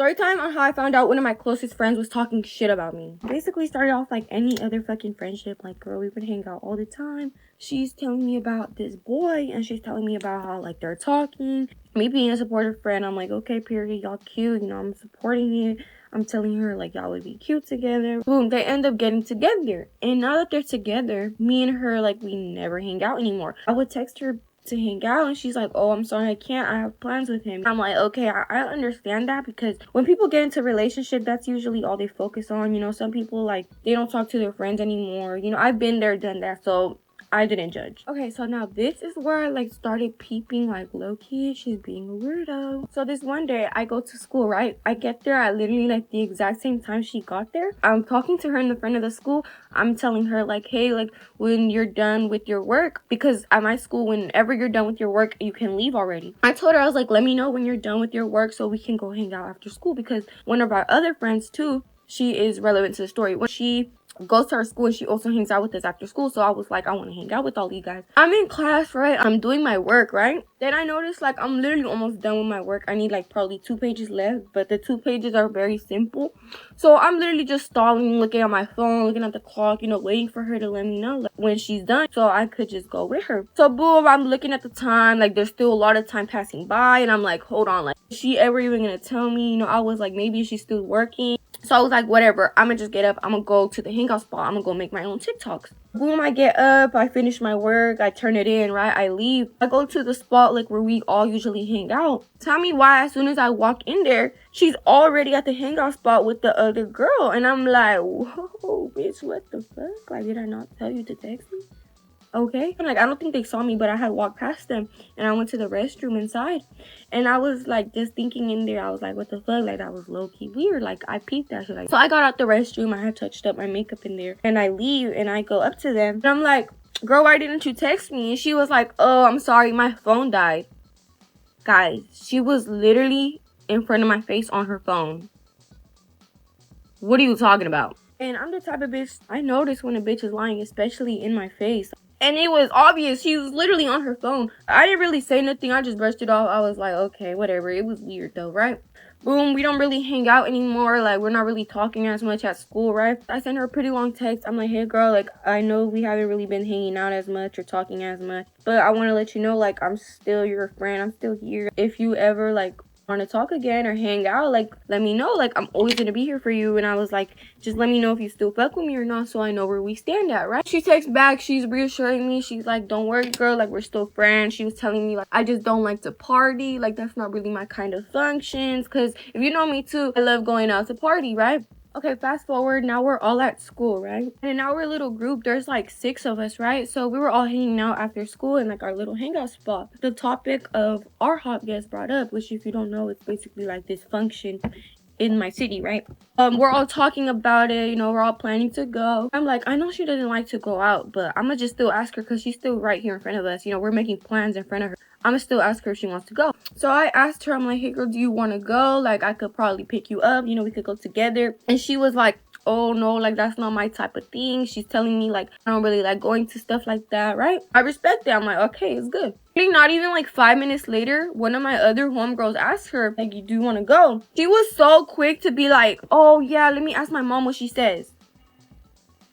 Story time on how I found out one of my closest friends was talking shit about me. Basically started off like any other fucking friendship. Like, girl, we would hang out all the time. She's telling me about this boy, and she's telling me about how, like, they're talking. Me being a supportive friend, I'm like, okay, period, y'all cute. You know, I'm supporting it. I'm telling her, like, y'all would be cute together. Boom, they end up getting together. And now that they're together, me and her, like, we never hang out anymore. I would text her to hang out, and she's like, oh, I'm sorry, I can't, I have plans with him. I'm like, okay, I understand that, because when people get into a relationship, that's usually all they focus on. You know, some people, like, they don't talk to their friends anymore. You know, I've been there, done that, so I didn't judge. Okay, so now this is where I, like, started peeping, like, low-key, she's being a weirdo. So this one day, I go to school, right? I get there at literally, like, the exact same time she got there. I'm talking to her in the front of the school. I'm telling her, like, hey, like, when you're done with your work, because at my school, whenever you're done with your work, you can leave already. I told her, I was like, let me know when you're done with your work so we can go hang out after school, because one of our other friends, too, she is relevant to the story. When she goes to our school, and she also hangs out with us after school. So I was like, I want to hang out with all you guys. I'm in class, right? I'm doing my work, right? Then I noticed, like, I'm literally almost done with my work. I need, like, probably 2 pages left, but the 2 pages are very simple. So I'm literally just stalling, looking at my phone, looking at the clock, you know, waiting for her to let me know, like, when she's done, so I could just go with her. So boom, I'm looking at the time, like, there's still a lot of time passing by, and I'm like, hold on, like, is she ever even gonna tell me? You know, I was like, maybe she's still working. So I was like, whatever, I'm gonna just get up, I'm gonna go to the hangout spot, I'm gonna go make my own TikToks. Boom, I get up, I finish my work, I turn it in, right? I leave. I go to the spot, like, where we all usually hang out. Tell me why, as soon as I walk in there, she's already at the hangout spot with the other girl. And I'm like, whoa, bitch, what the fuck? Like, did I not tell you to text me? Okay. Like, I don't think they saw me, but I had walked past them, and I went to the restroom inside, and I was, like, just thinking in there, I was like, what the fuck? Like, that was low-key weird. Like, I peeped that shit. Like, so I got out the restroom, I had touched up my makeup in there, and I leave, and I go up to them, and I'm like, girl, why didn't you text me? And she was like, oh, I'm sorry, my phone died. Guys, she was literally in front of my face on her phone. What are you talking about? And I'm the type of bitch, I notice when a bitch is lying, especially in my face. And it was obvious. She was literally on her phone. I didn't really say nothing. I just brushed it off. I was like, okay, whatever. It was weird though, right? Boom, we don't really hang out anymore. Like, we're not really talking as much at school, right? I sent her a pretty long text. I'm like, hey, girl, like, I know we haven't really been hanging out as much or talking as much, but I want to let you know, like, I'm still your friend. I'm still here. If you ever, like, want to talk again or hang out, like, let me know. Like, I'm always gonna be here for you. And I was like, just let me know if you still fuck with me or not, so I know where we stand at, right? She texts back, she's reassuring me. She's like, don't worry, girl, like, we're still friends. She was telling me, like, I just don't like to party, like, that's not really my kind of functions, because if you know me too, I love going out to party, right? Okay, fast forward, now we're all at school, right? And in our little group, there's like 6 of us, right? So we were all hanging out after school in like our little hangout spot. The topic of our hot guest brought up, which if you don't know, it's basically like this function in my city, right? We're all talking about it, you know, we're all planning to go. I'm like, I know she doesn't like to go out, but I'm gonna just still ask her because she's still right here in front of us. You know, we're making plans in front of her. I'm gonna still ask her if she wants to go. So I asked her, I'm like, hey girl, do you want to go? Like, I could probably pick you up, you know, we could go together. And she was like, oh no, like, that's not my type of thing. She's telling me, like, I don't really like going to stuff like that, right? I respect that. I'm like, okay, it's good. Not even like 5 minutes later, one of my other homegirls asked her, like, do you want to go? She was so quick to be like, oh yeah, let me ask my mom what she says.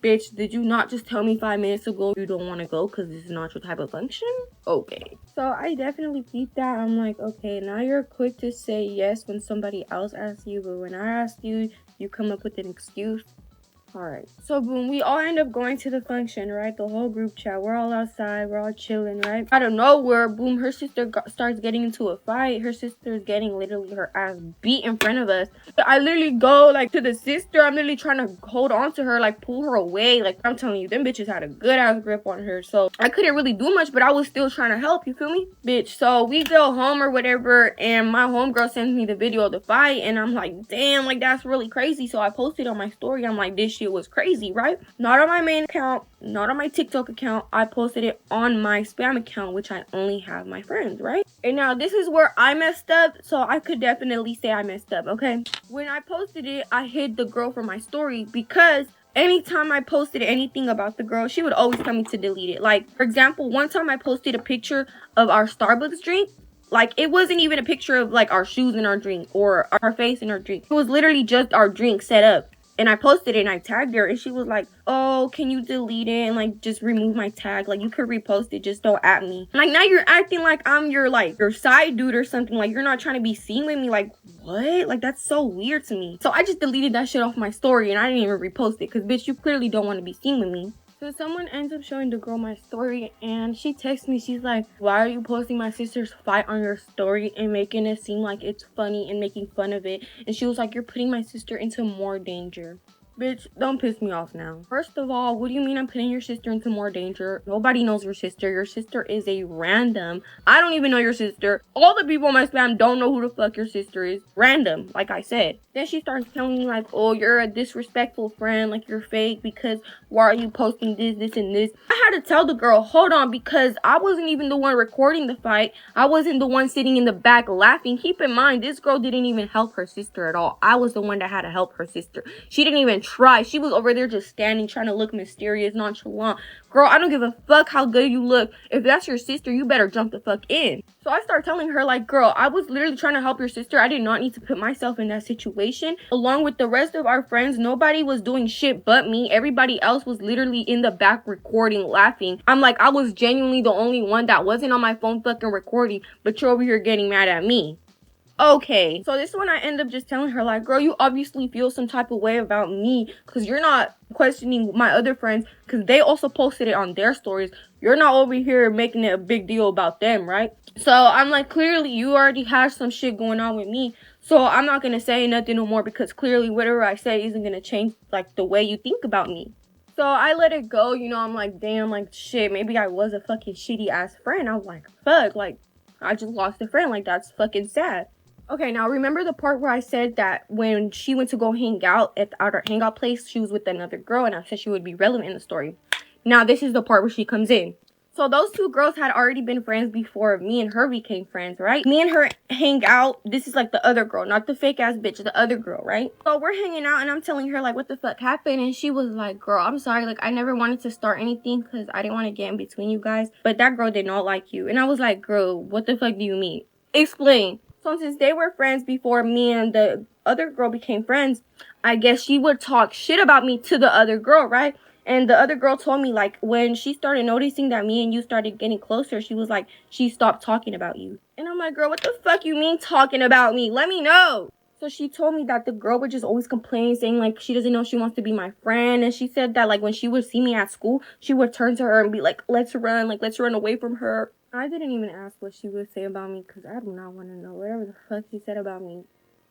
Bitch, did you not just tell me 5 minutes ago you don't want to go because this is not your type of function? Okay. So I definitely peeped that. I'm like, okay, now you're quick to say yes when somebody else asks you, but when I ask you, you come up with an excuse. Alright, so boom, we all end up going to the function, right? The whole group chat, we're all outside, we're all chilling, right? Out of nowhere, boom, her sister starts getting into a fight. Her sister's getting literally her ass beat in front of us. I literally go, like, to the sister. I'm literally trying to hold on to her, like, pull her away. Like, I'm telling you, them bitches had a good ass grip on her. So I couldn't really do much, but I was still trying to help, you feel me? Bitch, so we go home or whatever, and my homegirl sends me the video of the fight, and I'm like, damn, like, that's really crazy. So I posted on my story. I'm like, this shit was crazy, right? Not on my main account, not on my TikTok account. I posted it on my spam account, which I only have my friends, right? And now this is where I messed up, so I could definitely say I messed up, okay? When I posted it, I hid the girl from my story because anytime I posted anything about the girl, she would always tell me to delete it. Like, for example, one time I posted a picture of our Starbucks drink, Like, it wasn't even a picture of, like, our shoes in our drink or our face in our drink. It was literally just our drink set up. And I posted it and I tagged her. And she was like, oh, can you delete it and, like, just remove my tag? Like, you could repost it. Just don't at me. Like, now you're acting like I'm your, like, your side dude or something. Like, you're not trying to be seen with me. Like, what? Like, that's so weird to me. So I just deleted that shit off my story. And I didn't even repost it. Because, bitch, you clearly don't want to be seen with me. So someone ends up showing the girl my story, and she texts me. She's like, why are you posting my sister's fight on your story and making it seem like it's funny and making fun of it? And she was like, you're putting my sister into more danger. Bitch, don't piss me off now. First of all, what do you mean I'm putting your sister into more danger? Nobody knows your sister. Your sister is a random. I don't even know your sister. All the people in my spam don't know who the fuck your sister is. Random, like I said. Then she starts telling me like, oh, you're a disrespectful friend. Like, you're fake because why are you posting this, and this? I had to tell the girl, hold on, because I wasn't even the one recording the fight. I wasn't the one sitting in the back laughing. Keep in mind, this girl didn't even help her sister at all. I was the one that had to help her sister. She didn't even try. She was over there just standing, trying to look mysterious, nonchalant. Girl, I don't give a fuck how good you look. If that's your sister, you better jump the fuck in. So I started telling her, like, girl, I was literally trying to help your sister. I did not need to put myself in that situation. Along with the rest of our friends, nobody was doing shit but me. Everybody else was literally in the back recording, laughing. I'm like, I was genuinely the only one that wasn't on my phone fucking recording, but you're over here getting mad at me. Okay, so this one I end up just telling her, like, girl, you obviously feel some type of way about me because you're not questioning my other friends because they also posted it on their stories. You're not over here making it a big deal about them, right? So I'm like, clearly you already have some shit going on with me, so I'm not gonna say nothing no more because clearly whatever I say isn't gonna change, like, the way you think about me. So I let it go, you know. I'm like, damn, like, shit, maybe I was a fucking shitty ass friend. I was like, fuck, like, I just lost a friend. Like, that's fucking sad. Okay, now remember the part where I said that when she went to go hang out at our hangout place, she was with another girl, and I said she would be relevant in the story. Now, this is the part where she comes in. So those two girls had already been friends before me and her became friends, right? Me and her hang out. This is like the other girl, not the fake ass bitch, the other girl, right? So we're hanging out and I'm telling her like what the fuck happened, and she was like, girl, I'm sorry, like I never wanted to start anything because I didn't want to get in between you guys, but that girl did not like you. And I was like, girl, what the fuck do you mean? Explain. So since they were friends before me and the other girl became friends, I guess she would talk shit about me to the other girl, right? And the other girl told me, like, when she started noticing that me and you started getting closer, she was like, she stopped talking about you. And I'm like, girl, what the fuck you mean talking about me? Let me know. So she told me that the girl would just always complain, saying, like, she doesn't know she wants to be my friend. And she said that, like, when she would see me at school, she would turn to her and be like, let's run away from her. I didn't even ask what she would say about me because I do not want to know. Whatever the fuck she said about me,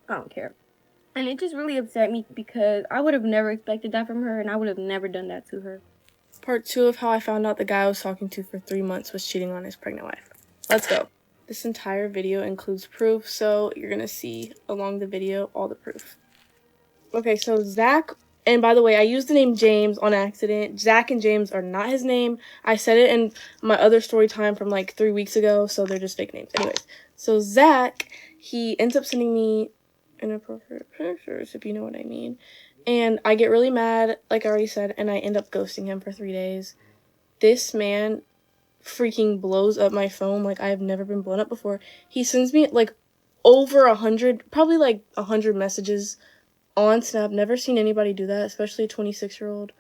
I don't care. And it just really upset me because I would have never expected that from her, and I would have never done that to her. Part 2 of how I found out the guy I was talking to for 3 months was cheating on his pregnant wife. Let's go. This entire video includes proof, so you're going to see along the video all the proof. Okay, so Zach, and by the way, I used the name James on accident. Zach and James are not his name. I said it in my other story time from like 3 weeks ago, so they're just fake names. Anyways, so Zach, he ends up sending me inappropriate pictures, if you know what I mean. And I get really mad, like I already said, and I end up ghosting him for 3 days. This man freaking blows up my phone like I have never been blown up before. He sends me like over 100, probably like 100 messages on Snap. Never seen anybody do that, especially a 26-year-old.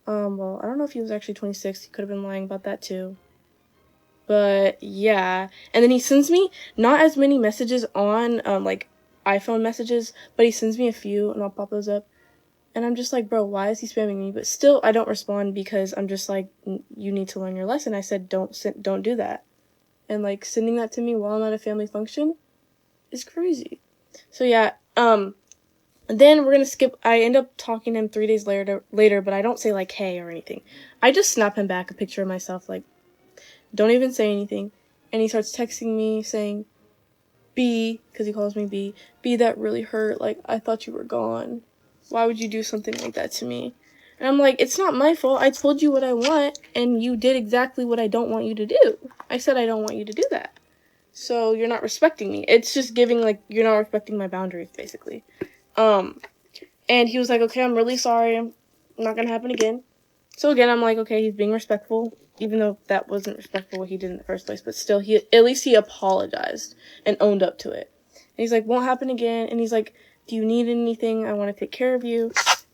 Well, I don't know if he was actually 26. He could have been lying about that too. But yeah. And then he sends me not as many messages on like iPhone messages, but he sends me a few and I'll pop those up. And I'm just like, bro, why is he spamming me? But still, I don't respond because I'm just like, you need to learn your lesson. I said, don't do that. And like sending that to me while I'm at a family function is crazy. So yeah, then we're gonna skip. I end up talking to him 3 days later, but I don't say like, hey, or anything. I just snap him back a picture of myself, like, don't even say anything. And he starts texting me saying, B, because he calls me B, that really hurt. Like, I thought you were gone. Why would you do something like that to me? And I'm like, it's not my fault. I told you what I want, and you did exactly what I don't want you to do. I said I don't want you to do that. So you're not respecting me. It's just giving, like, you're not respecting my boundaries, basically. And he was like, okay, I'm really sorry. I'm not gonna happen again. So again, I'm like, okay, he's being respectful. even though that wasn't respectful what he did in the first place, but still, at least he apologized and owned up to it. And he's like, won't happen again. And he's like, do you need anything? I want to take care of you.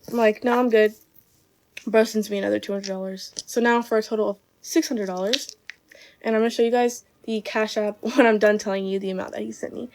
I'm like, no, I'm good. Bro sends me another $200. So now for a total of $600. And I'm going to show you guys the Cash App when I'm done telling you the amount that he sent me.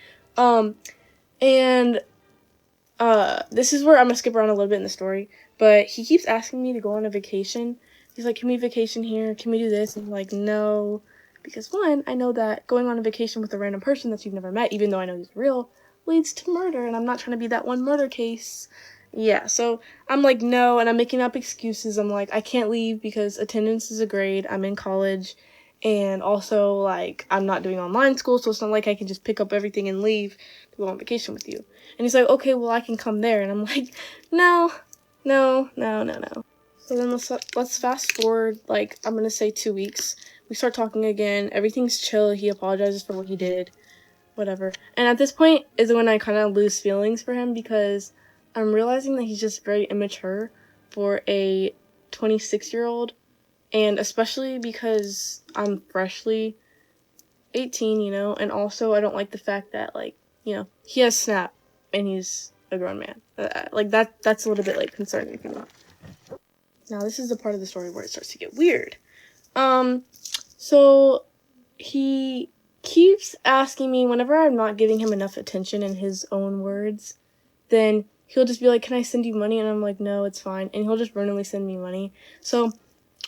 This is where I'm going to skip around a little bit in the story. But he keeps asking me to go on a vacation. He's like, can we vacation here? Can we do this? And I'm like, no. Because one, I know that going on a vacation with a random person that you've never met, even though I know he's real, leads to murder. And I'm not trying to be that one murder case. Yeah, so I'm like, no, and I'm making up excuses. I'm like, I can't leave because attendance is a grade. I'm in college. And also, like, I'm not doing online school, so it's not like I can just pick up everything and leave to go on vacation with you. And he's like, okay, well, I can come there. And I'm like, no. So then let's fast forward, like, I'm going to say 2 weeks. We start talking again. Everything's chill. He apologizes for what he did. Whatever. And at this point is when I kind of lose feelings for him because I'm realizing that he's just very immature for a 26-year-old. And especially because I'm freshly 18, you know, and also I don't like the fact that, like, you know, he has Snap and he's a grown man. Like, that's a little bit, like, concerning for me. Now, this is the part of the story where it starts to get weird. So he keeps asking me whenever I'm not giving him enough attention in his own words, then he'll just be like, can I send you money? And I'm like, no, it's fine. And he'll just randomly send me money. So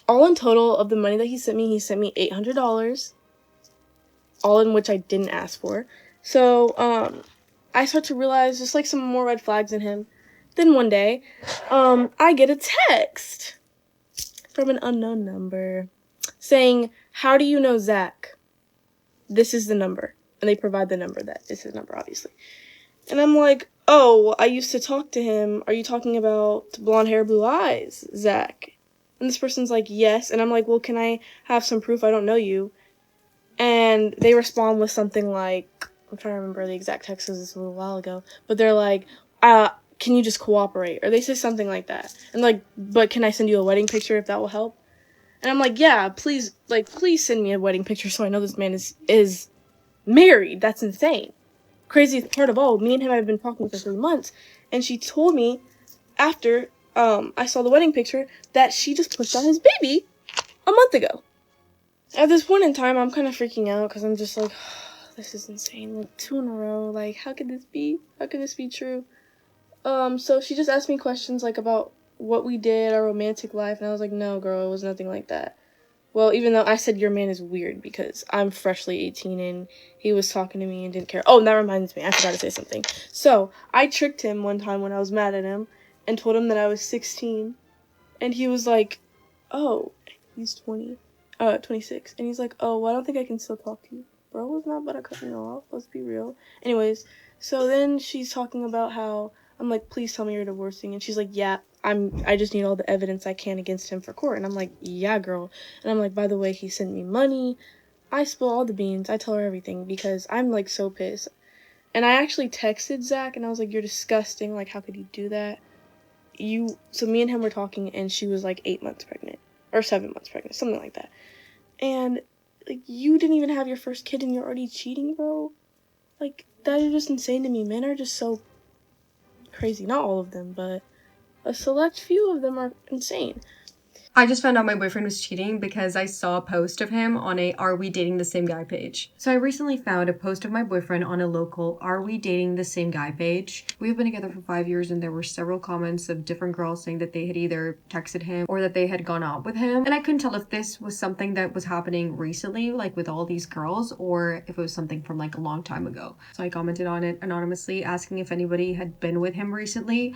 all in total of the money that he sent me $800, all in which I didn't ask for. So, I start to realize just like some more red flags in him. Then one day, I get a text from an unknown number saying, how do you know Zach? This is the number. And they provide the number that is his number, obviously. And I'm like, oh, I used to talk to him. Are you talking about blonde hair, blue eyes, Zach? And this person's like, yes. And I'm like, well, can I have some proof I don't know you? And they respond with something like, I'm trying to remember the exact text because this was a little while ago. But they're like, can you just cooperate? Or they say something like that. And like, but can I send you a wedding picture if that will help? And I'm like, yeah, please send me a wedding picture so I know this man is married. That's insane. Craziest part of all, me and him have been talking for 3 months. And she told me after I saw the wedding picture that she just pushed out his baby a month ago. At this point in time, I'm kind of freaking out because I'm just like, oh, this is insane. Like 2 in a row. Like, how could this be? How could this be true? So she just asked me questions like about what we did, our romantic life, and I was like, no, girl, it was nothing like that. Well, even though I said your man is weird because I'm freshly 18 and he was talking to me and didn't care. Oh, and that reminds me, I forgot to say something. So I tricked him one time when I was mad at him and told him that I was 16, and he was like, oh, he's 26, and he's like, oh, well, I don't think I can still talk to you. Bro was not about to cut me off, let's be real. Anyways, so then she's talking about how, I'm like, please tell me you're divorcing, and she's like, yeah, I just need all the evidence I can against him for court. And I'm like, yeah, girl. And I'm like, by the way, he sent me money. I spill all the beans. I tell her everything because I'm like so pissed. And I actually texted Zach and I was like, you're disgusting. Like, how could you do that? So me and him were talking and she was like 8 months pregnant or 7 months pregnant, something like that. And like, you didn't even have your first kid and you're already cheating, bro. Like, that is just insane to me. Men are just so crazy. Not all of them, but a select few of them are insane. I just found out my boyfriend was cheating because I saw a post of him on a Are We Dating the Same Guy page. So I recently found a post of my boyfriend on a local Are We Dating the Same Guy page. We've been together for 5 years and there were several comments of different girls saying that they had either texted him or that they had gone out with him. And I couldn't tell if this was something that was happening recently, like with all these girls, or if it was something from like a long time ago. So I commented on it anonymously asking if anybody had been with him recently.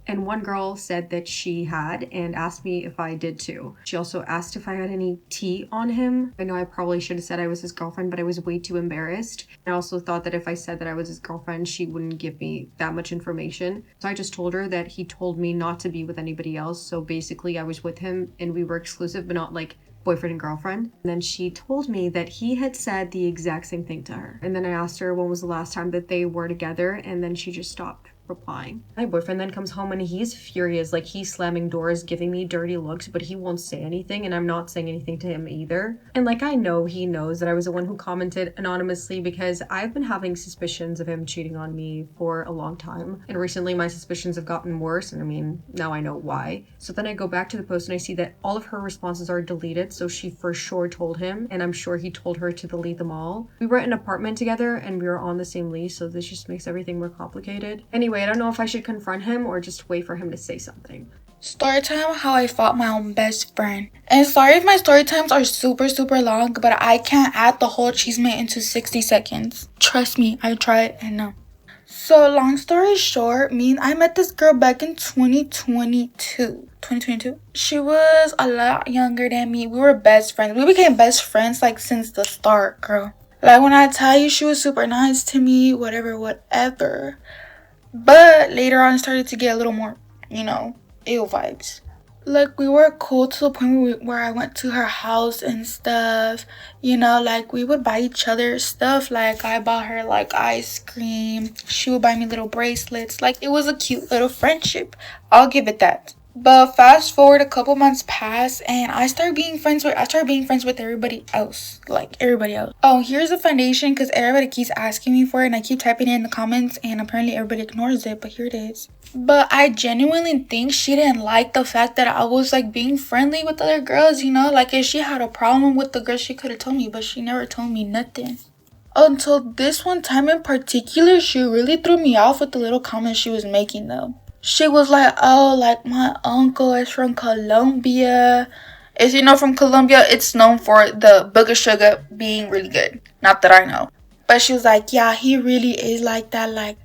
And one girl said that she had and asked me if I did too. She also asked if I had any tea on him. I know I probably should have said I was his girlfriend, but I was way too embarrassed. I also thought that if I said that I was his girlfriend, she wouldn't give me that much information. So I just told her that he told me not to be with anybody else. So basically I was with him and we were exclusive, but not like boyfriend and girlfriend. And then she told me that he had said the exact same thing to her. And then I asked her when was the last time that they were together, and then she just stopped. replying. My boyfriend then comes home and he's furious, like he's slamming doors, giving me dirty looks, but he won't say anything, and I'm not saying anything to him either. And like, I know he knows that I was the one who commented anonymously because I've been having suspicions of him cheating on me for a long time. And recently my suspicions have gotten worse, and I mean, now I know why. So then I go back to the post and I see that all of her responses are deleted, so she for sure told him, and I'm sure he told her to delete them all. We were in an apartment together and we were on the same lease, so this just makes everything more complicated. Anyway, I don't know if I should confront him or just wait for him to say something. Story time, how I fought my own best friend. And sorry if my story times are super long, but I can't add the whole achievement into 60 seconds. Trust me, I tried and no. So long story short, I met this girl back in 2022. She was a lot younger than me. We were best friends. We became best friends like since the start, girl. Like when I tell you she was super nice to me, whatever. But later on it started to get a little more, ill vibes. Like we were cool to the point where I went to her house and stuff, like we would buy each other stuff. Like I bought her like ice cream, she would buy me little bracelets. Like it was a cute little friendship, I'll give it that. But fast forward a couple months pass and I started being friends with everybody else. Oh, here's a foundation because everybody keeps asking me for it and I keep typing it in the comments and apparently everybody ignores it, but here it is. But I genuinely think she didn't like the fact that I was like being friendly with other girls, like if she had a problem with the girl she could have told me, but she never told me nothing. Until this one time in particular, she really threw me off with the little comments she was making though. She was like, oh, like my uncle is from Colombia. If you know from Colombia, it's known for the booger sugar being really good. Not that I know. But she was like, yeah, he really is like that, like,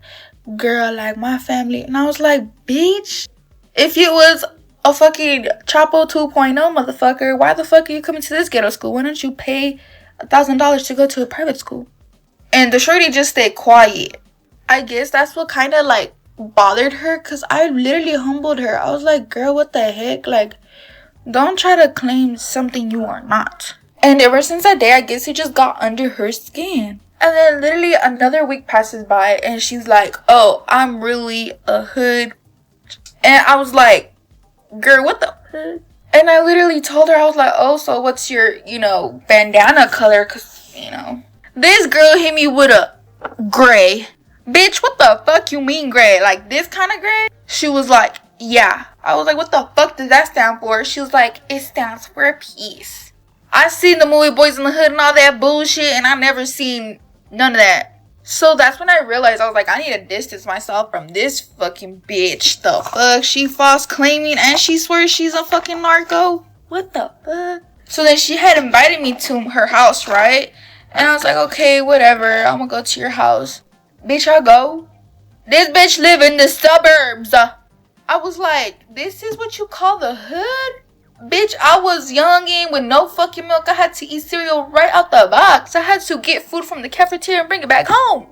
girl, like my family. And I was like, bitch, if you was a fucking Chapo 2.0 motherfucker, why the fuck are you coming to this ghetto school? Why don't you pay $1,000 to go to a private school? And the shorty just stayed quiet. I guess that's what kind of like bothered her, because I literally humbled her. I was like, girl, what the heck? Like, don't try to claim something you are not. And ever since that day, I guess it just got under her skin. And then literally another week passes by and she's like, oh, I'm really a hood. And I was like, girl, what the hood? And I literally told her, I was like, oh, so what's your, bandana color? Because, this girl hit me with a gray. Bitch, what the fuck you mean gray? Like this kind of gray? She was like, yeah. I was like, what the fuck does that stand for? She was like, it stands for peace. I seen the movie Boys in the Hood and all that bullshit, and I never seen none of that. So that's when I realized, I was like, I need to distance myself from this fucking bitch. The fuck? She false claiming and she swears she's a fucking narco? What the fuck? So then she had invited me to her house, right? And I was like, okay, whatever. I'm gonna go to your house. Bitch, I go. This bitch live in the suburbs. I was like, this is what you call the hood? Bitch, I was youngin' with no fucking milk. I had to eat cereal right out the box. I had to get food from the cafeteria and bring it back home.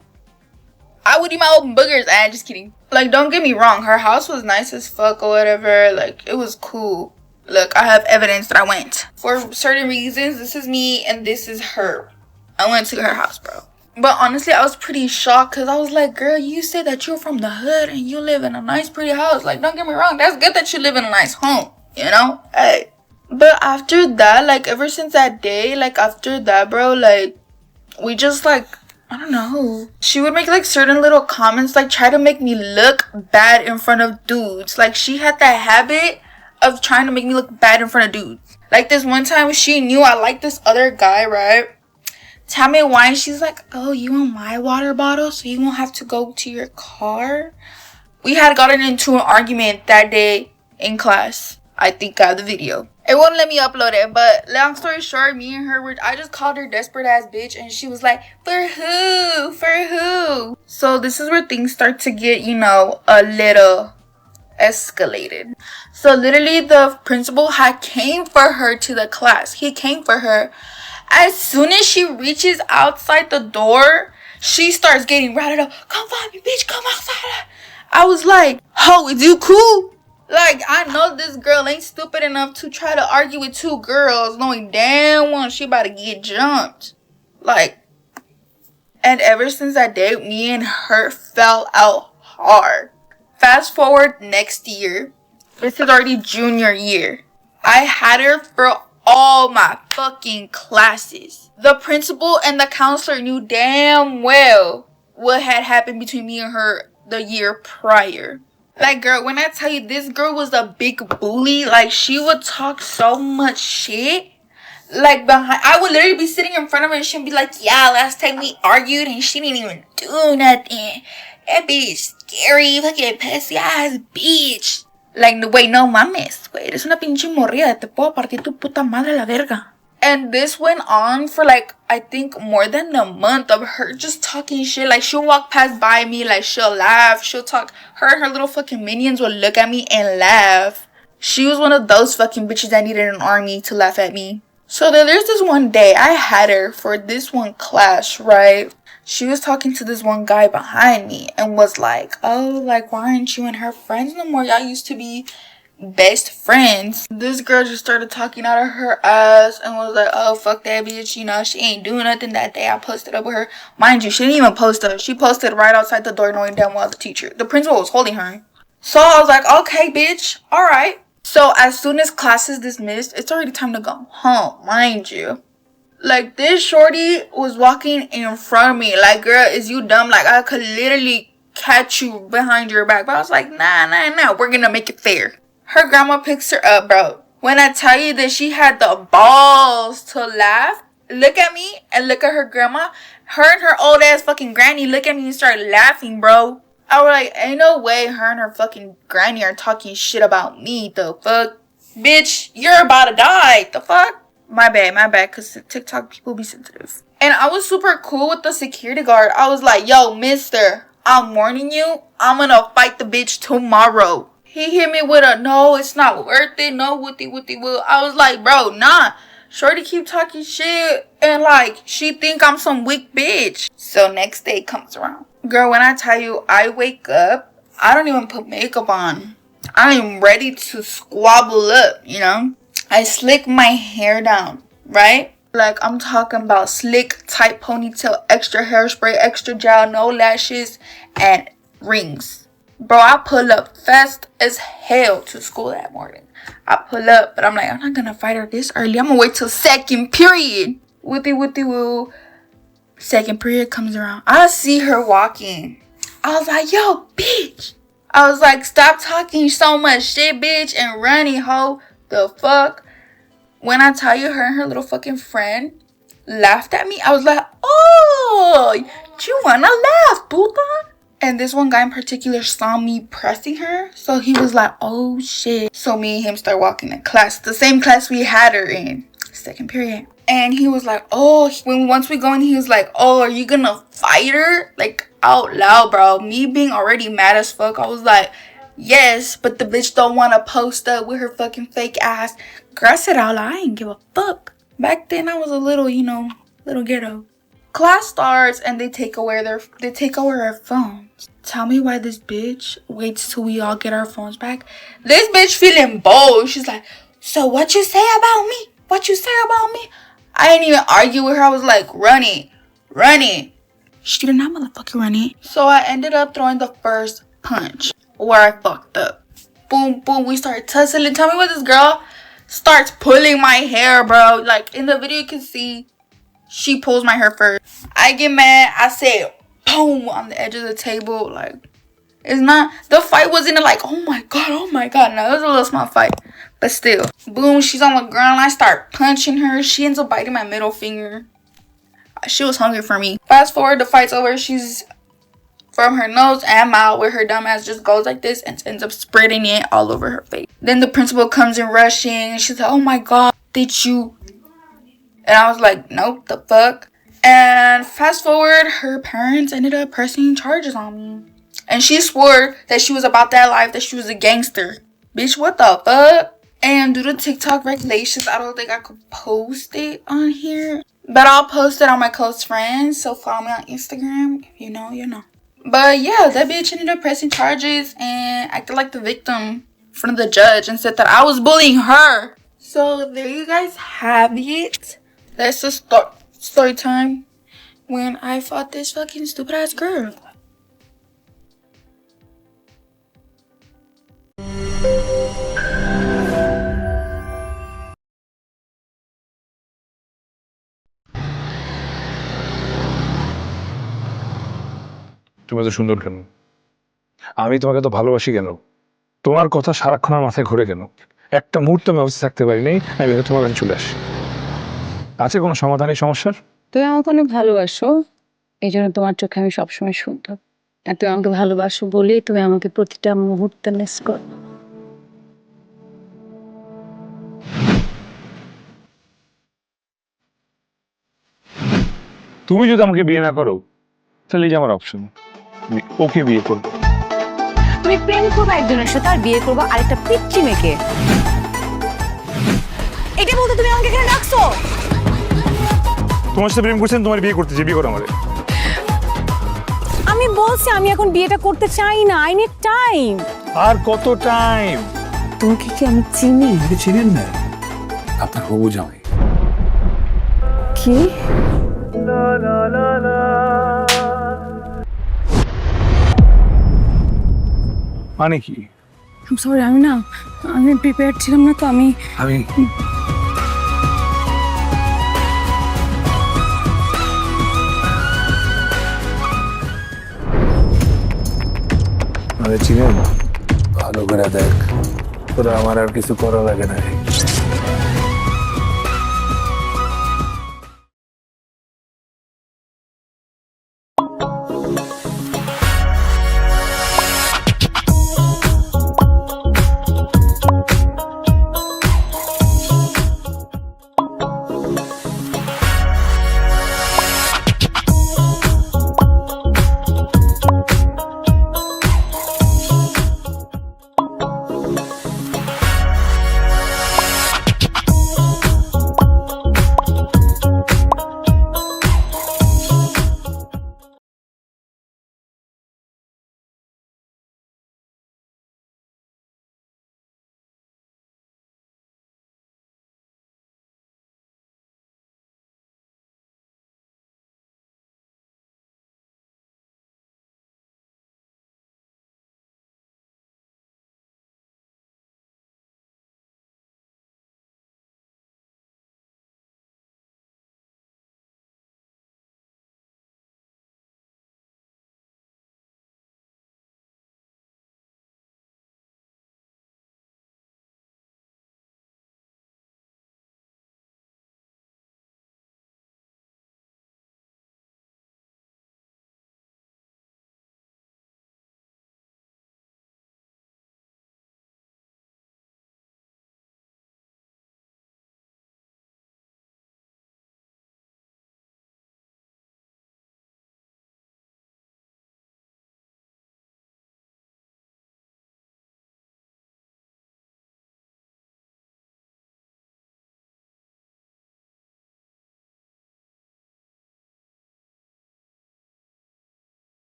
I would eat my own boogers. Just kidding. Like, don't get me wrong. Her house was nice as fuck or whatever. Like, it was cool. Look, I have evidence that I went. For certain reasons, this is me and this is her. I went to her house, bro. But honestly, I was pretty shocked because I was like, girl, you said that you're from the hood and you live in a nice, pretty house. Like, don't get me wrong. That's good that you live in a nice home, Hey. But after that, like, ever since that day, like, after that, bro, like, we just, like, I don't know. She would make, like, certain little comments, like, try to make me look bad in front of dudes. Like, she had that habit of trying to make me look bad in front of dudes. Like, this one time, she knew I liked this other guy, right? Tell me why, and she's like, oh, you want my water bottle so you won't have to go to your car? We had gotten into an argument that day in class. I think I have the video. It won't let me upload it, but long story short, me and her I just called her desperate ass bitch, and she was like, for who? For who? So this is where things start to get, a little escalated. So literally the principal had came for her to the class. He came for her. As soon as she reaches outside the door, she starts getting rattled up. Come find me, bitch. Come outside. I was like, ho, is you cool? Like, I know this girl ain't stupid enough to try to argue with two girls knowing damn well she about to get jumped. Like, and ever since that day, me and her fell out hard. Fast forward next year. This is already junior year. I had her for all my fucking classes. The principal and the counselor knew damn well what had happened between me and her the year prior. Like, girl, when I tell you this girl was a big bully, like, she would talk so much shit. Like, I would literally be sitting in front of her and she'd be like, yeah, last time we argued and she didn't even do nothing. That bitch is scary, fucking pussy ass bitch. Like, wait, no mames, güey, eres una pinche morrida, te puedo partir tu puta madre la verga. And this went on for, like, I think more than a month of her just talking shit. Like, she'll walk past by me, like, she'll laugh, she'll talk. Her and her little fucking minions will look at me and laugh. She was one of those fucking bitches that needed an army to laugh at me. So then there's this one day, I had her for this one class, right? She was talking to this one guy behind me and was like, oh, like, why aren't you and her friends no more? Y'all used to be best friends. This girl just started talking out of her ass and was like, oh, fuck that bitch, you know, she ain't doing nothing that day. I posted up with her. Mind you, she didn't even post up. She posted right outside the door knowing damn well the principal was holding her. So I was like, okay, bitch, all right. So as soon as class is dismissed, it's already time to go home, mind you. Like, this shorty was walking in front of me. Like, girl, is you dumb? Like, I could literally catch you behind your back. But I was like, nah. We're gonna make it fair. Her grandma picks her up, bro. When I tell you that she had the balls to laugh, look at me and look at her grandma. Her and her old ass fucking granny look at me and start laughing, bro. I was like, ain't no way her and her fucking granny are talking shit about me. The fuck? Bitch, you're about to die. The fuck? My bad, because TikTok people be sensitive. And I was super cool with the security guard. I was like, yo, mister, I'm warning you, I'm gonna fight the bitch tomorrow. He hit me with a, no, it's not worth it, no, wooty woo. I was like, bro, nah. Shorty keep talking shit and like, she think I'm some weak bitch. So next day comes around. Girl, when I tell you, I wake up, I don't even put makeup on. I am ready to squabble up, you know? I slick my hair down, right? Like, I'm talking about slick, tight ponytail, extra hairspray, extra gel, no lashes, and rings. Bro, I pull up fast as hell to school that morning. I pull up, but I'm like, I'm not gonna fight her this early. I'm gonna wait till second period. Wooty woo. Second period comes around. I see her walking. I was like, yo, bitch. I was like, stop talking so much shit, bitch, and running, hoe. The fuck? When I tell you, her and her little fucking friend laughed at me, I was like, oh, you wanna laugh, puta? And this one guy in particular saw me pressing her, so he was like, oh shit. So me and him start walking in class, the same class we had her in, second period. And he was like, oh, once we go in, he was like, oh, are you gonna fight her? Like, out loud, bro. Me being already mad as fuck, I was like, yes, but the bitch don't want to post up with her fucking fake ass. Girl, I said out loud, I ain't give a fuck. Back then, I was a little, little ghetto. Class starts and they take away our phones. Tell me why this bitch waits till we all get our phones back. This bitch feeling bold. She's like, so what you say about me? What you say about me? I didn't even argue with her. I was like, run it. She did not motherfucking run it. So I ended up throwing the first punch where I fucked up. Boom, we started tussling. Tell me what this girl starts pulling my hair, bro. Like, in the video you can see she pulls my hair first. I get mad. I say boom on the edge of the table. Like, it's not, the fight wasn't like, oh my god. No, it was a little small fight. But still, boom, she's on the ground. I start punching her. She ends up biting my middle finger. She was hungry for me. Fast forward, the fight's over. She's from her nose and mouth, where her dumb ass just goes like this and ends up spreading it all over her face. Then the principal comes in rushing. She's like, oh my god, did you? And I was like, nope, the fuck. And fast forward, her parents ended up pressing charges on me. And she swore that she was about that life, that she was a gangster. Bitch, what the fuck? And due to TikTok regulations, I don't think I could post it on here. But I'll post it on my close friends. So follow me on Instagram. If you know, you know. But yeah, that bitch ended up pressing charges and acted like the victim in front of the judge and said that I was bullying her. So there you guys have it. That's the story time when I fought this fucking stupid ass girl. তুমি এত সুন্দর কেন? আমি তোমাকে তো ভালোবাসি কেন? তোমার কথা সারাক্ষণ আমার মাথায় ঘুরে কেন? একটা মুহূর্ত আমি অবস্থা থাকতে পারি নাই, আমি ভেবে তোমার কাছে চলে আসি। আছে কোনো সমাধান এই সমস্যার? তুমি আমাকে অনেক ভালোবাসো, এই জন্য তোমার চোখে আমি সবসময় সুন্দর। আর তুমি আমাকে ভালোবাসো বলেই তুমি আমাকে প্রতিটা মুহূর্তে মিস করো। তুমি যদি আমাকে বিয়ে না করো, তাহলে এই যে আমার অপশন, আমি ওকে বিয়ে করবো। তুমি প্রেম করবো একজনের সাথে আর বিয়ে করবো আরেকটা পিচ্চি মেয়েকে, এটা বলতে তুমি আমাকে এখানে ডাকছো? তোমার সাথে প্রেম করছেন, তোমার বিয়ে করতে বিয়ে করো আমারে। আমি বলছি আমি এখন বিয়েটা করতে চাই না, আই নিড টাইম। আর কত টাইম? তোমাকে কি আমি চিনি? আমাকে চিনেন না? আপনার হবু জামাই। কি? মানে কি? সরি, আমি প্রিপেয়ার ছিলাম না তো। আমি আমাদের চিনেন? ভালো করে দেখ, তোরা আমার আর কিছু করা লাগে না।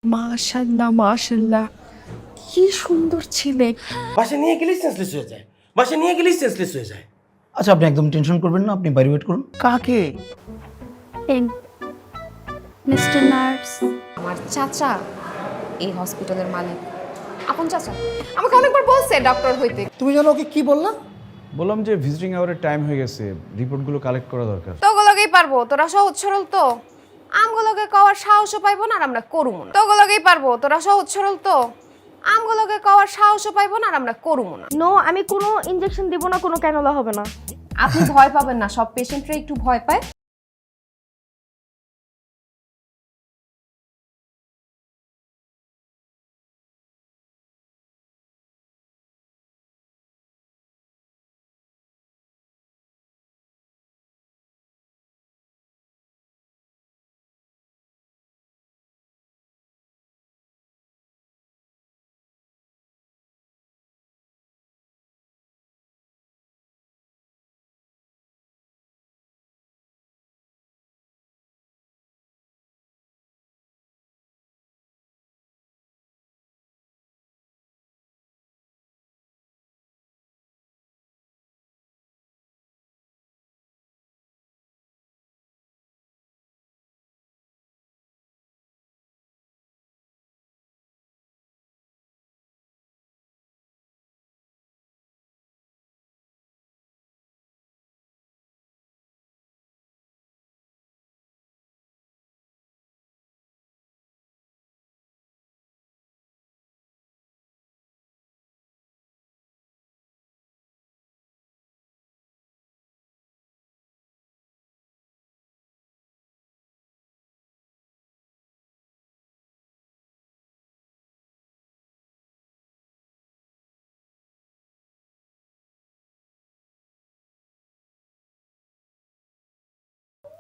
মাশাল্লাহ মাশাল্লাহ, কি সুন্দর ছেলে। বাসা নিয়ে গেলেই সেন্সলেস হয়ে যায়, বাসা নিয়ে গেলেই সেন্সলেস হয়ে যায়। আচ্ছা, আপনি একদম টেনশন করবেন না, আপনি বাইরে ওয়েট করুন। কাকে? মিস্টার নার্স, আমার চাচা এই হসপিটালের মালিক, আপন চাচা। আমাকে অনেকবার বলছে ডক্টর হইতে। তুমি জানো ওকে কি বললা? বললাম যে ভিজিটিং আওয়ারের টাইম হয়ে গেছে, রিপোর্টগুলো কালেক্ট করা দরকার। তোগুলোকেই পারবো, তোরা সহজ সরল তো। আমগুলোকে কওয়ার সাহসও পাইবো না আর আমরা করুমো না। তোগুলোকেই পারবো, তোরা সহজ সরল তো। আমগুলোকে কওয়ার সাহসও পাইবো না আর আমরা করুমো না। নো, আমি কোনো ইনজেকশন দিব না, কোনো ক্যানোলা হবে না। আপনি ভয় পাবেন না, সব পেশেন্টরা একটু ভয় পায়।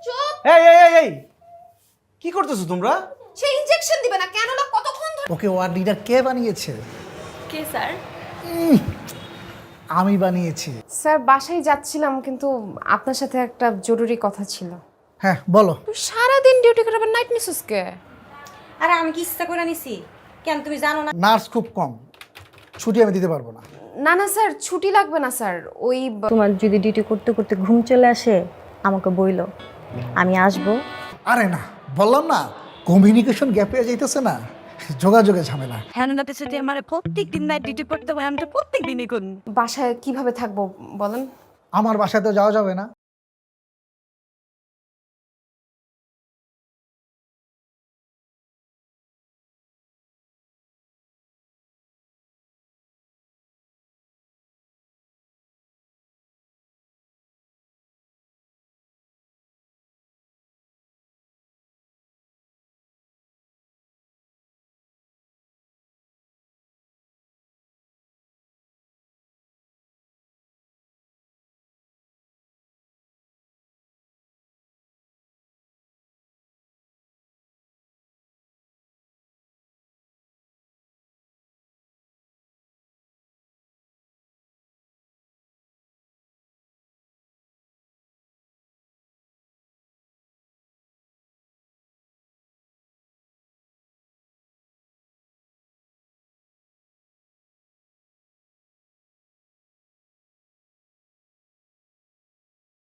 চুপ। এই কি করতেছো তোমরা? সে ইনজেকশন দিবে না কেন না কতক্ষণ ধরে? ওকে ওয়ার্ড লিডার কে বানিয়েছে? কে স্যার? আমি বানিয়েছি। স্যার বাসায় যাচ্ছিলাম কিন্তু আপনার সাথে একটা জরুরি কথা ছিল। হ্যাঁ বলো। তুই সারাদিন ডিউটি করে আবার নাইট মিসেস কে? আরে আমি কি ইচ্ছা করে নিছি? কেন তুমি জানো না? নার্স খুব কম, ছুটি আমি দিতে পারবো না। না না স্যার ছুটি লাগবে না স্যার, ওই তোমার যদি ডিউটি করতে করতে ঘুম চলে আসে আমাকে বইলো, আমি আসবো। আরে না, বললাম না কমিউনিকেশন গ্যাপ হয়ে যাইতেছে না, যোগাযোগে ঝামেলা। হ্যাঁ না পেছনে আমার প্রত্যেক দিন নাইট ডিউটি করতে হয়, আমি তো প্রত্যেক দিনই করি। বাসায় কিভাবে থাকবো বলেন? আমার বাসায় তো যাওয়া যাবে না।